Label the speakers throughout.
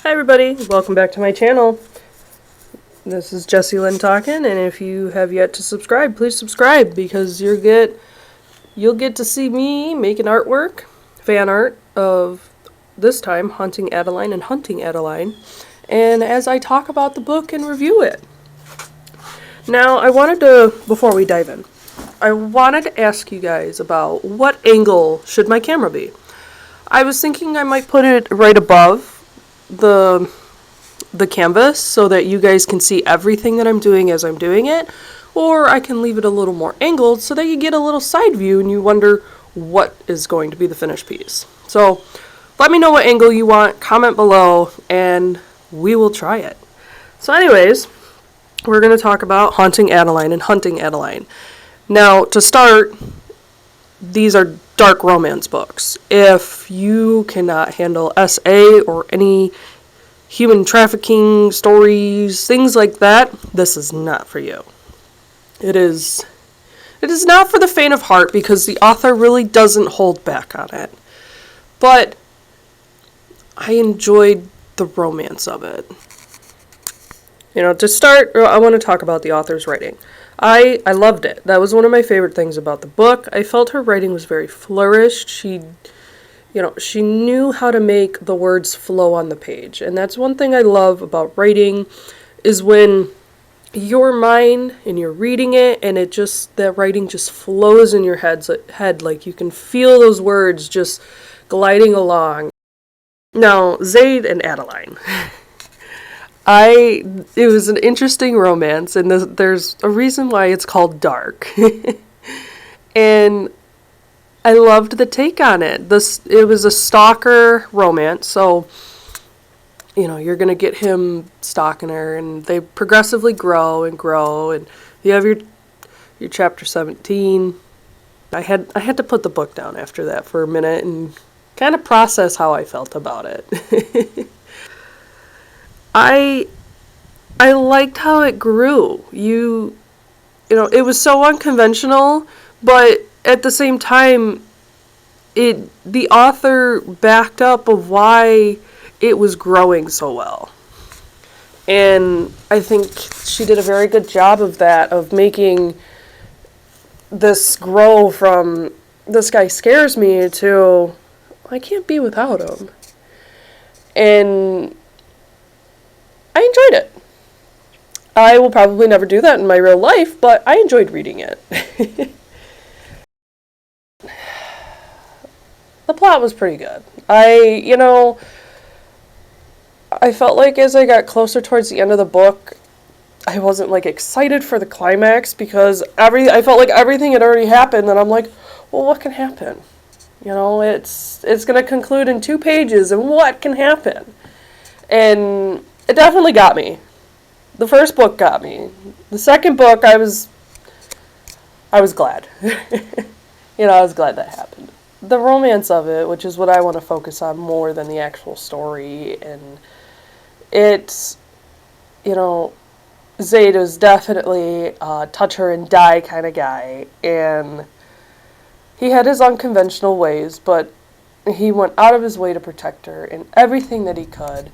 Speaker 1: Hi everybody, welcome back to my channel. This is Jessie Lynn talking, and if you have yet to subscribe, please subscribe because you'll get to see me making artwork, fan art of this time Haunting Adeline and Hunting Adeline, and as I talk about the book and review it. Now, before we dive in, I wanted to ask you guys about what angle should my camera be. I was thinking I might put it right above the canvas so that you guys can see everything that I'm doing as I'm doing it, or I can leave it a little more angled so that you get a little side view and you wonder what is going to be the finished piece. So let me know what angle you want, comment below, and we will try it. So anyways, we're going to talk about Haunting Adeline and Hunting Adeline. Now, to start, these are dark romance books. If you cannot handle SA or any human trafficking stories, things like that, this is not for you. It is not for the faint of heart because the author really doesn't hold back on it. But I enjoyed the romance of it. To start, I want to talk about the author's writing. I loved it. That was one of my favorite things about the book. I felt her writing was very flourished. She knew how to make the words flow on the page. And that's one thing I love about writing, is when your mind and you're reading it and that writing just flows in your head, like you can feel those words just gliding along. Now, Zaid and Adeline. It was an interesting romance, and there's a reason why it's called dark. And I loved the take on it. It was a stalker romance, so you're gonna get him stalking her, and they progressively grow, and you have your chapter 17. I had to put the book down after that for a minute and kind of process how I felt about it. I liked how it grew. It was so unconventional, but at the same time, the author backed up of why it was growing so well. And I think she did a very good job of that, of making this grow from, this guy scares me, to, I can't be without him. And I enjoyed it. I will probably never do that in my real life, but I enjoyed reading it. The plot was pretty good. I felt like as I got closer towards the end of the book, I wasn't excited for the climax because I felt like everything had already happened, and I'm like, well, what can happen? It's going to conclude in 2 pages, and what can happen? And it definitely got me. The first book got me. The second book, I was glad. I was glad that happened. The romance of it, which is what I want to focus on more than the actual story, and it's, Zaid is definitely a touch her and die kind of guy, and he had his unconventional ways, but he went out of his way to protect her in everything that he could.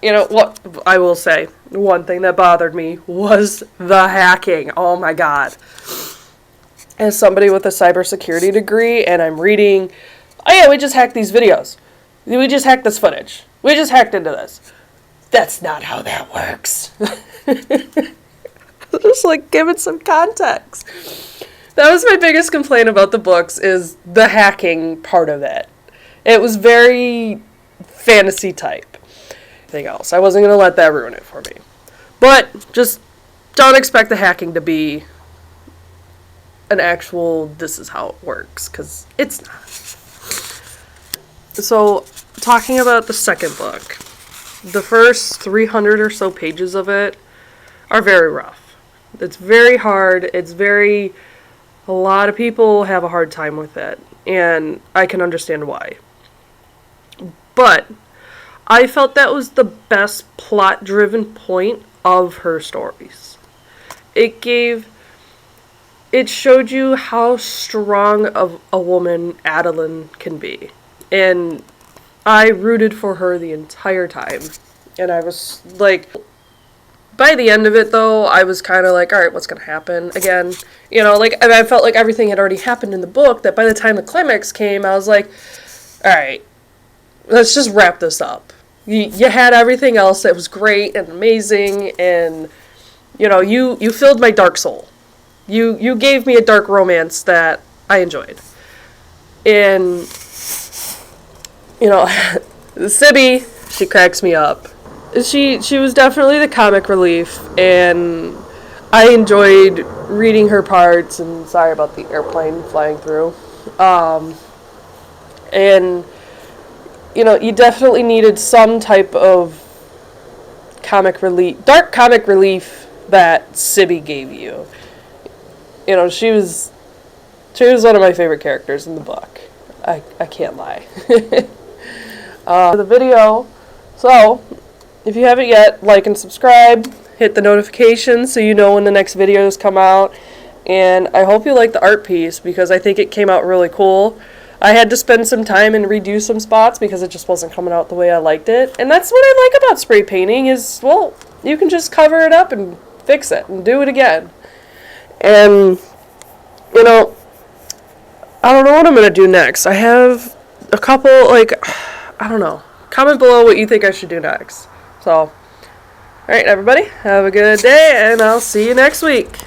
Speaker 1: What I will say, one thing that bothered me was the hacking. Oh my god. As somebody with a cybersecurity degree, and I'm reading, oh yeah, we just hacked these videos. We just hacked this footage. We just hacked into this. That's not how that works. Just give it some context. That was my biggest complaint about the books, is the hacking part of it. It was very fantasy type. Anything else. I wasn't going to let that ruin it for me. But just don't expect the hacking to be an actual, this is how it works, because it's not. So, talking about the second book, the first 300 or so pages of it are very rough. It's very hard. A lot of people have a hard time with it, and I can understand why. But I felt that was the best plot-driven point of her stories. It showed you how strong of a woman Adeline can be. And I rooted for her the entire time. And I was like, by the end of it though, I was kind of like, all right, what's going to happen again? You know, like, I felt like everything had already happened in the book, that by the time the climax came, I was like, all right, let's just wrap this up. You had everything else that was great and amazing, and, you know, you filled my dark soul. You gave me a dark romance that I enjoyed. And, you know, Sibby, she cracks me up. She was definitely the comic relief, and I enjoyed reading her parts, and sorry about the airplane flying through. And, you know, you definitely needed some type of dark comic relief that Sibby gave you. You know, she was one of my favorite characters in the book. I can't lie. The video. So, if you haven't yet, like and subscribe. Hit the notifications so you know when the next videos come out. And I hope you like the art piece because I think it came out really cool. I had to spend some time and redo some spots because it just wasn't coming out the way I liked it. And that's what I like about spray painting is, well, you can just cover it up and fix it and do it again. And, you know, I don't know what I'm going to do next. I have a couple, like, I don't know. Comment below what you think I should do next. So, alright, everybody, have a good day, and I'll see you next week.